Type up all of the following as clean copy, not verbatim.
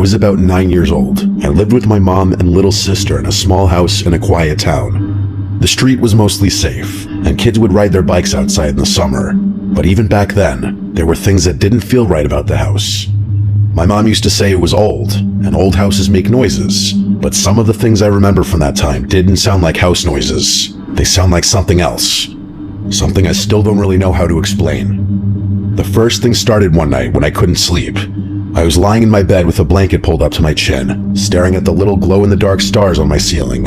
was about 9 years old. I lived with my mom and little sister in a small house in a quiet town. The street was mostly safe, and kids would ride their bikes outside in the summer. But even back then, there were things that didn't feel right about the house. My mom used to say it was old, and old houses make noises. But some of the things I remember from that time didn't sound like house noises. They sound like something else. Something I still don't really know how to explain. The first thing started one night when I couldn't sleep. I was lying in my bed with a blanket pulled up to my chin, staring at the little glow-in-the-dark stars on my ceiling.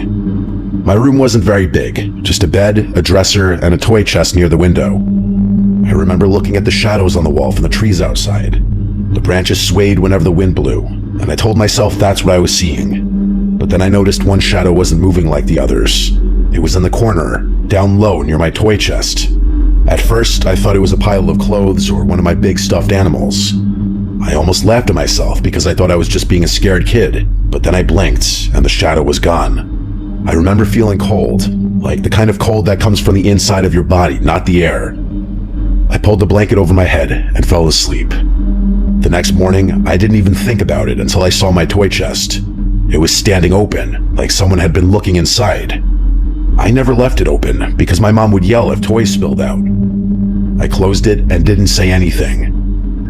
My room wasn't very big, just a bed, a dresser, and a toy chest near the window. I remember looking at the shadows on the wall from the trees outside. The branches swayed whenever the wind blew, and I told myself that's what I was seeing. But then I noticed one shadow wasn't moving like the others. It was in the corner, down low near my toy chest. At first, I thought it was a pile of clothes or one of my big stuffed animals. I almost laughed at myself because I thought I was just being a scared kid, but then I blinked and the shadow was gone. I remember feeling cold, like the kind of cold that comes from the inside of your body, not the air. I pulled the blanket over my head and fell asleep. The next morning, I didn't even think about it until I saw my toy chest. It was standing open, like someone had been looking inside. I never left it open because my mom would yell if toys spilled out. I closed it and didn't say anything.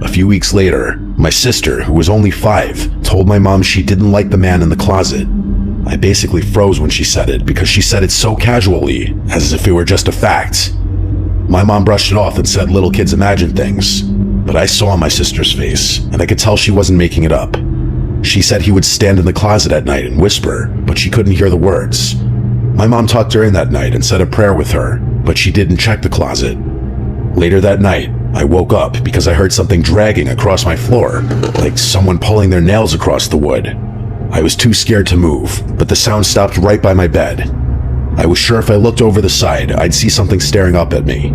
A few weeks later, my sister, who was only 5, told my mom she didn't like the man in the closet. I basically froze when she said it because she said it so casually, as if it were just a fact. My mom brushed it off and said little kids imagine things, but I saw my sister's face, and I could tell she wasn't making it up. She said he would stand in the closet at night and whisper, but she couldn't hear the words. My mom talked her in that night and said a prayer with her, but she didn't check the closet. Later that night, I woke up because I heard something dragging across my floor, like someone pulling their nails across the wood. I was too scared to move, but the sound stopped right by my bed. I was sure if I looked over the side, I'd see something staring up at me.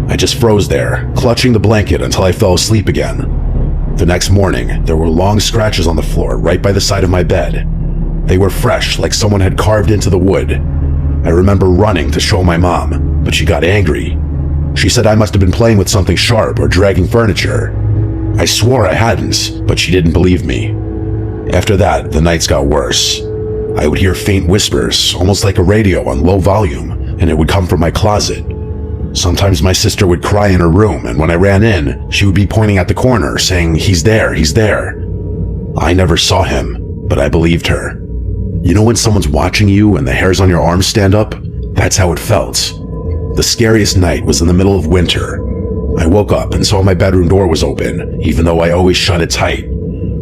I just froze there, clutching the blanket until I fell asleep again. The next morning, there were long scratches on the floor right by the side of my bed. They were fresh, like someone had carved into the wood. I remember running to show my mom, but she got angry. She said I must have been playing with something sharp or dragging furniture. I swore I hadn't, but she didn't believe me. After that, the nights got worse. I would hear faint whispers, almost like a radio on low volume, and it would come from my closet. Sometimes my sister would cry in her room, and when I ran in, she would be pointing at the corner, saying, "He's there, he's there." I never saw him, but I believed her. You know when someone's watching you and the hairs on your arms stand up? That's how it felt. The scariest night was in the middle of winter. I woke up and saw my bedroom door was open, even though I always shut it tight.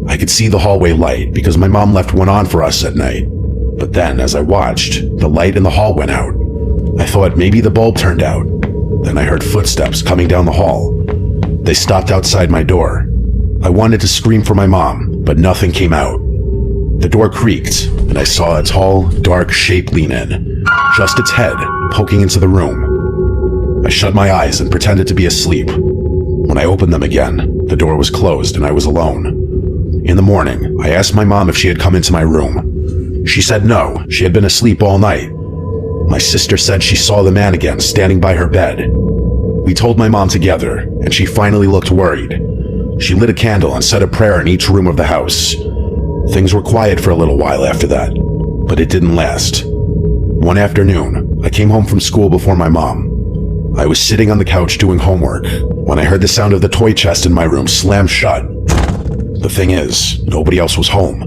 I could see the hallway light because my mom left one on for us at night. But then, as I watched, the light in the hall went out. I thought maybe the bulb turned out. Then I heard footsteps coming down the hall. They stopped outside my door. I wanted to scream for my mom, but nothing came out. The door creaked, and I saw a tall, dark shape lean in, just its head poking into the room. I shut my eyes and pretended to be asleep. When I opened them again, the door was closed and I was alone. In the morning, I asked my mom if she had come into my room. She said no, she had been asleep all night. My sister said she saw the man again standing by her bed. We told my mom together, and she finally looked worried. She lit a candle and said a prayer in each room of the house. Things were quiet for a little while after that, but it didn't last. One afternoon, I came home from school before my mom. I was sitting on the couch doing homework when I heard the sound of the toy chest in my room slam shut. The thing is, nobody else was home.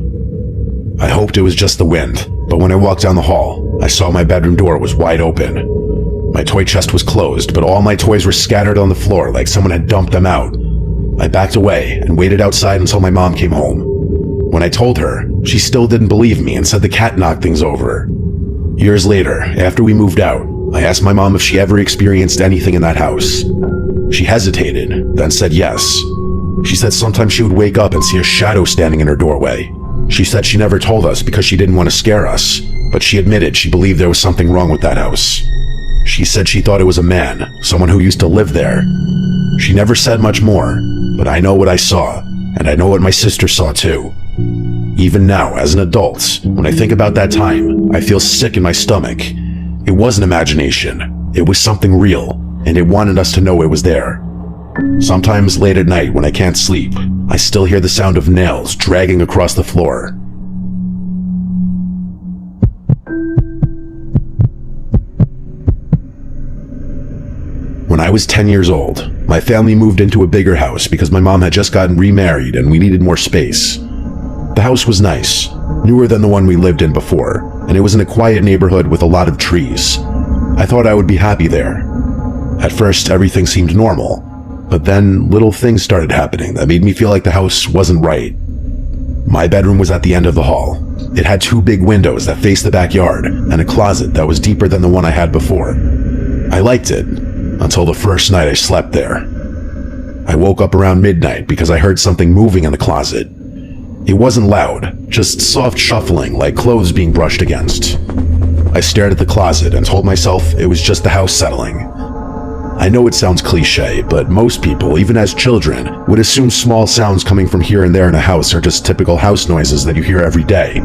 I hoped it was just the wind, but when I walked down the hall, I saw my bedroom door was wide open. My toy chest was closed, but all my toys were scattered on the floor like someone had dumped them out. I backed away and waited outside until my mom came home. When I told her, she still didn't believe me and said the cat knocked things over. Years later, after we moved out, I asked my mom if she ever experienced anything in that house. She hesitated, then said yes. She said sometimes she would wake up and see a shadow standing in her doorway. She said she never told us because she didn't want to scare us, but she admitted she believed there was something wrong with that house. She said she thought it was a man, someone who used to live there. She never said much more, but I know what I saw, and I know what my sister saw too. Even now, as an adult, when I think about that time, I feel sick in my stomach. It wasn't imagination. It was something real, and it wanted us to know it was there. Sometimes late at night when I can't sleep, I still hear the sound of nails dragging across the floor. When I was 10 years old, my family moved into a bigger house because my mom had just gotten remarried and we needed more space. The house was nice, newer than the one we lived in before, and it was in a quiet neighborhood with a lot of trees. I thought I would be happy there. At first, everything seemed normal, but then little things started happening that made me feel like the house wasn't right. My bedroom was at the end of the hall. It had 2 big windows that faced the backyard and a closet that was deeper than the one I had before. I liked it, until the first night I slept there. I woke up around midnight because I heard something moving in the closet. It wasn't loud, just soft shuffling like clothes being brushed against. I stared at the closet and told myself it was just the house settling. I know it sounds cliche, but most people, even as children, would assume small sounds coming from here and there in a house are just typical house noises that you hear every day.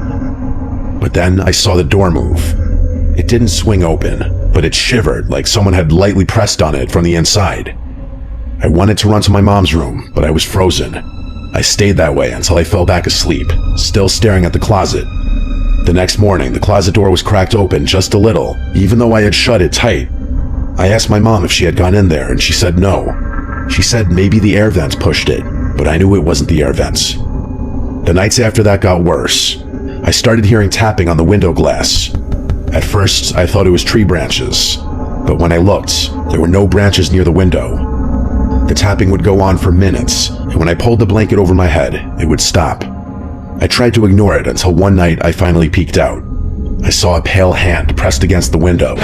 But then I saw the door move. It didn't swing open, but it shivered like someone had lightly pressed on it from the inside. I wanted to run to my mom's room, but I was frozen. I stayed that way until I fell back asleep, still staring at the closet. The next morning, the closet door was cracked open just a little, even though I had shut it tight. I asked my mom if she had gone in there, and she said no. She said maybe the air vents pushed it, but I knew it wasn't the air vents. The nights after that got worse. I started hearing tapping on the window glass. At first, I thought it was tree branches, but when I looked, there were no branches near the window. The tapping would go on for minutes, and when I pulled the blanket over my head, it would stop. I tried to ignore it until one night I finally peeked out. I saw a pale hand pressed against the window.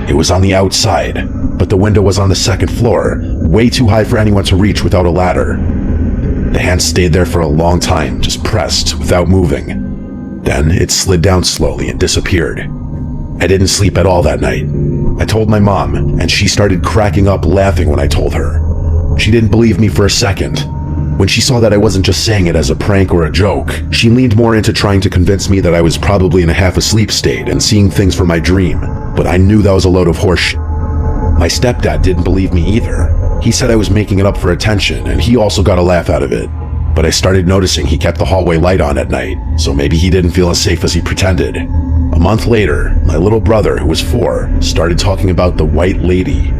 It was on the outside, but the window was on the 2nd floor, way too high for anyone to reach without a ladder. The hand stayed there for a long time, just pressed, without moving. Then it slid down slowly and disappeared. I didn't sleep at all that night. I told my mom, and she started cracking up laughing when I told her. She didn't believe me for a second. When she saw that I wasn't just saying it as a prank or a joke, she leaned more into trying to convince me that I was probably in a half-asleep state and seeing things from my dream, but I knew that was a load of horseshit. My stepdad didn't believe me either. He said I was making it up for attention, and he also got a laugh out of it. But I started noticing he kept the hallway light on at night, so maybe he didn't feel as safe as he pretended. A month later, my little brother, who was 4, started talking about the White Lady.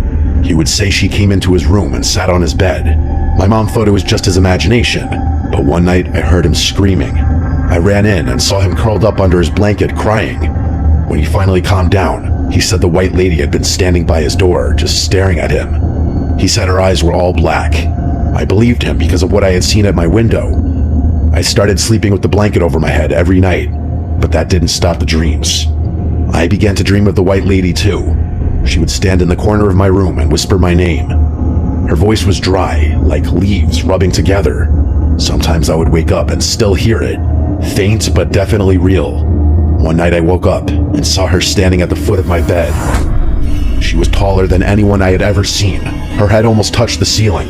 He would say she came into his room and sat on his bed. My mom thought it was just his imagination, but one night I heard him screaming. I ran in and saw him curled up under his blanket crying. When he finally calmed down, he said the White Lady had been standing by his door, just staring at him. He said her eyes were all black. I believed him because of what I had seen at my window. I started sleeping with the blanket over my head every night, but that didn't stop the dreams. I began to dream of the White Lady too. She would stand in the corner of my room and whisper my name. Her voice was dry, like leaves rubbing together. Sometimes I would wake up and still hear it, faint but definitely real. One night I woke up and saw her standing at the foot of my bed. She was taller than anyone I had ever seen. Her head almost touched the ceiling.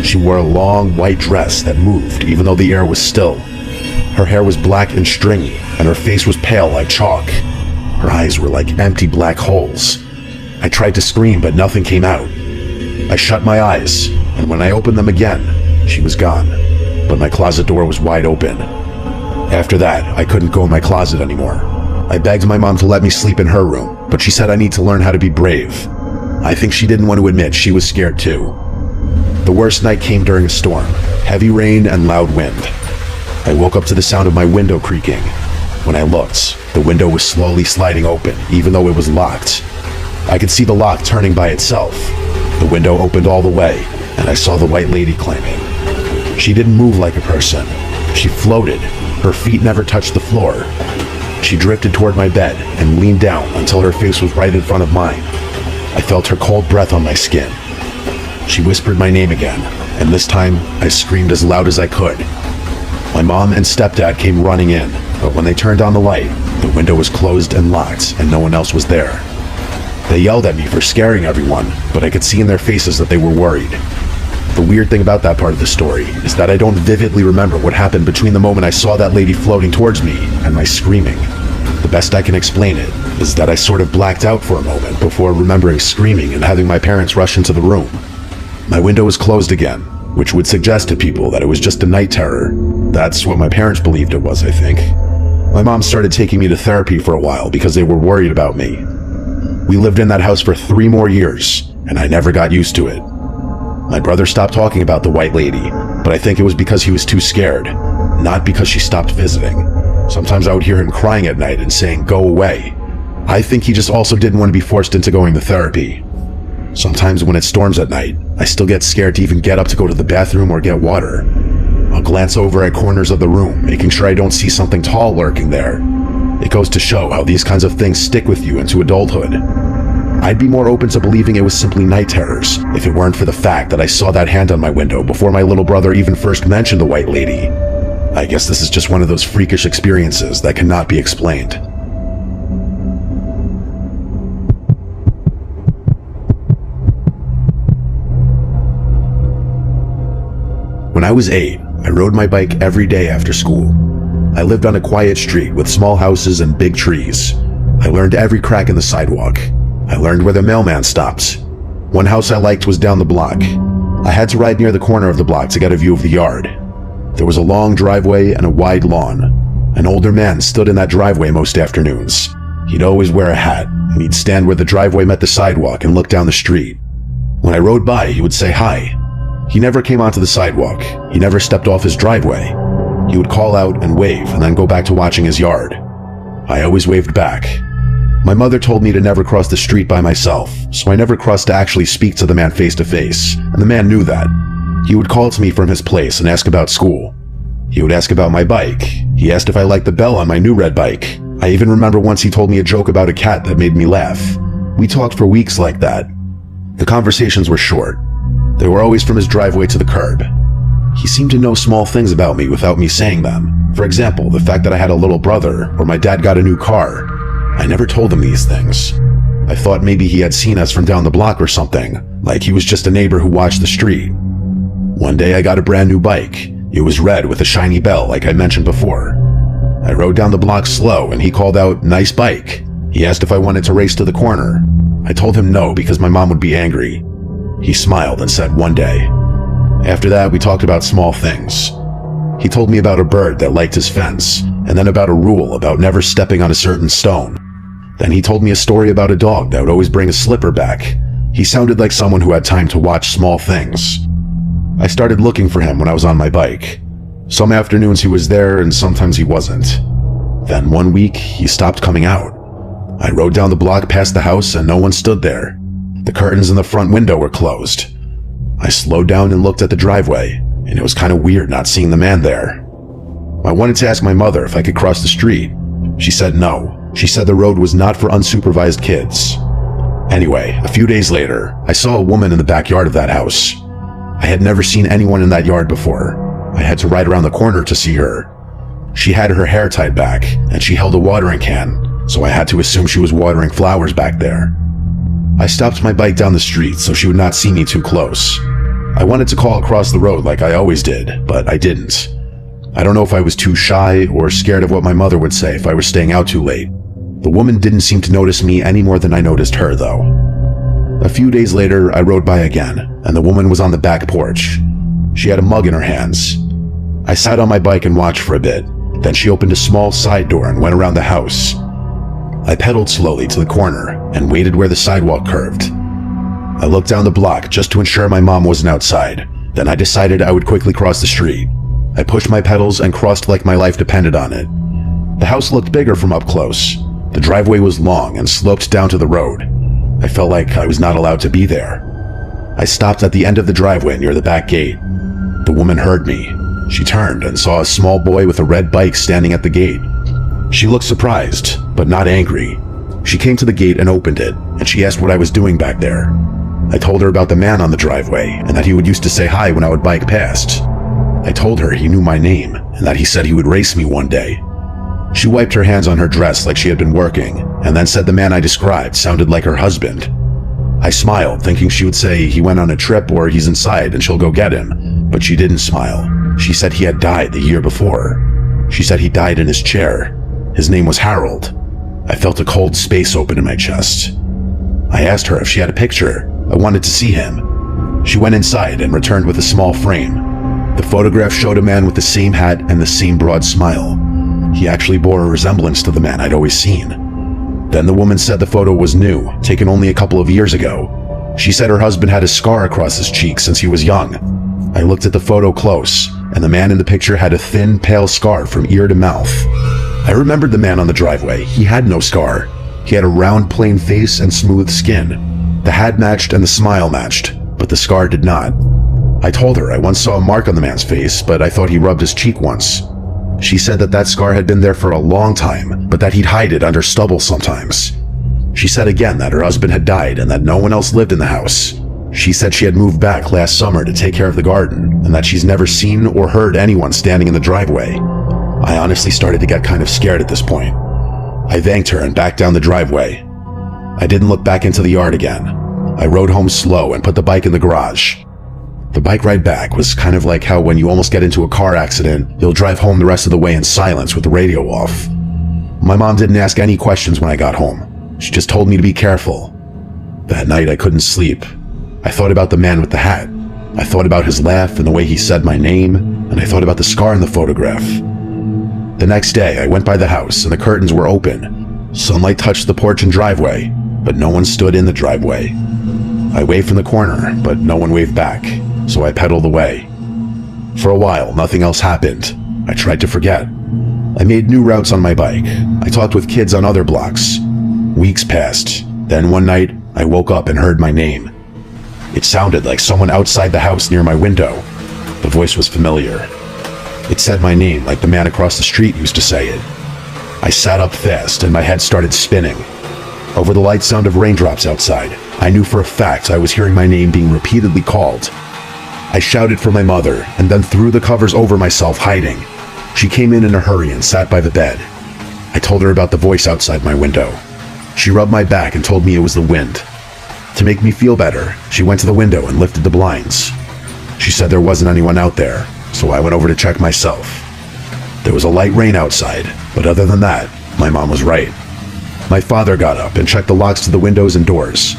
She wore a long white dress that moved even though the air was still. Her hair was black and stringy, and her face was pale like chalk. Her eyes were like empty black holes. I tried to scream, but nothing came out. I shut my eyes, and when I opened them again, she was gone, but my closet door was wide open. After that, I couldn't go in my closet anymore. I begged my mom to let me sleep in her room, but she said I need to learn how to be brave. I think she didn't want to admit she was scared too. The worst night came during a storm, heavy rain and loud wind. I woke up to the sound of my window creaking. When I looked, the window was slowly sliding open, even though it was locked. I could see the lock turning by itself. The window opened all the way, and I saw the White Lady climbing. She didn't move like a person. She floated. Her feet never touched the floor. She drifted toward my bed and leaned down until her face was right in front of mine. I felt her cold breath on my skin. She whispered my name again, and this time I screamed as loud as I could. My mom and stepdad came running in, but when they turned on the light, the window was closed and locked, and no one else was there. They yelled at me for scaring everyone, but I could see in their faces that they were worried. The weird thing about that part of the story is that I don't vividly remember what happened between the moment I saw that lady floating towards me and my screaming. The best I can explain it is that I sort of blacked out for a moment before remembering screaming and having my parents rush into the room. My window was closed again, which would suggest to people that it was just a night terror. That's what my parents believed it was, I think. My mom started taking me to therapy for a while because they were worried about me. We lived in that house for 3 more years, and I never got used to it. My brother stopped talking about the white lady, but I think it was because he was too scared, not because she stopped visiting. Sometimes I would hear him crying at night and saying, "Go away." I think he just also didn't want to be forced into going to therapy. Sometimes when it storms at night, I still get scared to even get up to go to the bathroom or get water. I'll glance over at corners of the room, making sure I don't see something tall lurking there. It goes to show how these kinds of things stick with you into adulthood. I'd be more open to believing it was simply night terrors if it weren't for the fact that I saw that hand on my window before my little brother even first mentioned the white lady. I guess this is just one of those freakish experiences that cannot be explained. When I was 8, I rode my bike every day after school. I lived on a quiet street with small houses and big trees. I learned every crack in the sidewalk. I learned where the mailman stopped. One house I liked was down the block. I had to ride near the corner of the block to get a view of the yard. There was a long driveway and a wide lawn. An older man stood in that driveway most afternoons. He'd always wear a hat, and he'd stand where the driveway met the sidewalk and look down the street. When I rode by, he would say hi. He never came onto the sidewalk. He never stepped off his driveway. He would call out and wave and then go back to watching his yard. I always waved back. My mother told me to never cross the street by myself, so I never crossed to actually speak to the man face to face, and the man knew that. He would call to me from his place and ask about school. He would ask about my bike. He asked if I liked the bell on my new red bike. I even remember once he told me a joke about a cat that made me laugh. We talked for weeks like that. The conversations were short. They were always from his driveway to the curb. He seemed to know small things about me without me saying them. For example, the fact that I had a little brother, or my dad got a new car. I never told him these things. I thought maybe he had seen us from down the block or something, like he was just a neighbor who watched the street. One day I got a brand new bike. It was red with a shiny bell like I mentioned before. I rode down the block slow and he called out, "Nice bike." He asked if I wanted to race to the corner. I told him no because my mom would be angry. He smiled and said one day. After that, we talked about small things. He told me about a bird that liked his fence, and then about a rule about never stepping on a certain stone. Then he told me a story about a dog that would always bring a slipper back. He sounded like someone who had time to watch small things. I started looking for him when I was on my bike. Some afternoons he was there and sometimes he wasn't. Then one week, he stopped coming out. I rode down the block past the house and no one stood there. The curtains in the front window were closed. I slowed down and looked at the driveway, and it was kind of weird not seeing the man there. I wanted to ask my mother if I could cross the street. She said no. She said the road was not for unsupervised kids. Anyway, a few days later, I saw a woman in the backyard of that house. I had never seen anyone in that yard before. I had to ride around the corner to see her. She had her hair tied back, and she held a watering can, so I had to assume she was watering flowers back there. I stopped my bike down the street so she would not see me too close. I wanted to call across the road like I always did, but I didn't. I don't know if I was too shy or scared of what my mother would say if I was staying out too late. The woman didn't seem to notice me any more than I noticed her, though. A few days later, I rode by again, and the woman was on the back porch. She had a mug in her hands. I sat on my bike and watched for a bit. Then she opened a small side door and went around the house. I pedaled slowly to the corner and waited where the sidewalk curved. I looked down the block just to ensure my mom wasn't outside. Then I decided I would quickly cross the street. I pushed my pedals and crossed like my life depended on it. The house looked bigger from up close. The driveway was long and sloped down to the road. I felt like I was not allowed to be there. I stopped at the end of the driveway near the back gate. The woman heard me. She turned and saw a small boy with a red bike standing at the gate. She looked surprised, but not angry. She came to the gate and opened it, and she asked what I was doing back there. I told her about the man on the driveway, and that he would used to say hi when I would bike past. I told her he knew my name, and that he said he would race me one day. She wiped her hands on her dress like she had been working, and then said the man I described sounded like her husband. I smiled, thinking she would say he went on a trip or he's inside and she'll go get him, but she didn't smile. She said he had died the year before. She said he died in his chair. His name was Harold. I felt a cold space open in my chest. I asked her if she had a picture. I wanted to see him. She went inside and returned with a small frame. The photograph showed a man with the same hat and the same broad smile. He actually bore a resemblance to the man I'd always seen. Then the woman said the photo was new, taken only a couple of years ago. She said her husband had a scar across his cheek since he was young. I looked at the photo close, and the man in the picture had a thin, pale scar from ear to mouth. I remembered the man on the driveway. He had no scar. He had a round, plain face and smooth skin. The hat matched and the smile matched, but the scar did not. I told her I once saw a mark on the man's face, but I thought he rubbed his cheek once. She said that scar had been there for a long time, but that he'd hide it under stubble sometimes. She said again that her husband had died and that no one else lived in the house. She said she had moved back last summer to take care of the garden, and that she's never seen or heard anyone standing in the driveway. I honestly started to get kind of scared at this point. I thanked her and backed down the driveway. I didn't look back into the yard again. I rode home slow and put the bike in the garage. The bike ride back was kind of like how when you almost get into a car accident, you'll drive home the rest of the way in silence with the radio off. My mom didn't ask any questions when I got home. She just told me to be careful. That night I couldn't sleep. I thought about the man with the hat. I thought about his laugh and the way he said my name, and I thought about the scar in the photograph. The next day I went by the house and the curtains were open. Sunlight touched the porch and driveway, but no one stood in the driveway. I waved from the corner, but no one waved back, so I pedaled away. For a while, nothing else happened. I tried to forget. I made new routes on my bike. I talked with kids on other blocks. Weeks passed. Then one night, I woke up and heard my name. It sounded like someone outside the house near my window. The voice was familiar. It said my name like the man across the street used to say it. I sat up fast and my head started spinning. Over the light sound of raindrops outside, I knew for a fact I was hearing my name being repeatedly called. I shouted for my mother and then threw the covers over myself, hiding. She came in a hurry and sat by the bed. I told her about the voice outside my window. She rubbed my back and told me it was the wind. To make me feel better, she went to the window and lifted the blinds. She said there wasn't anyone out there, so I went over to check myself. There was a light rain outside, but other than that, my mom was right. My father got up and checked the locks to the windows and doors.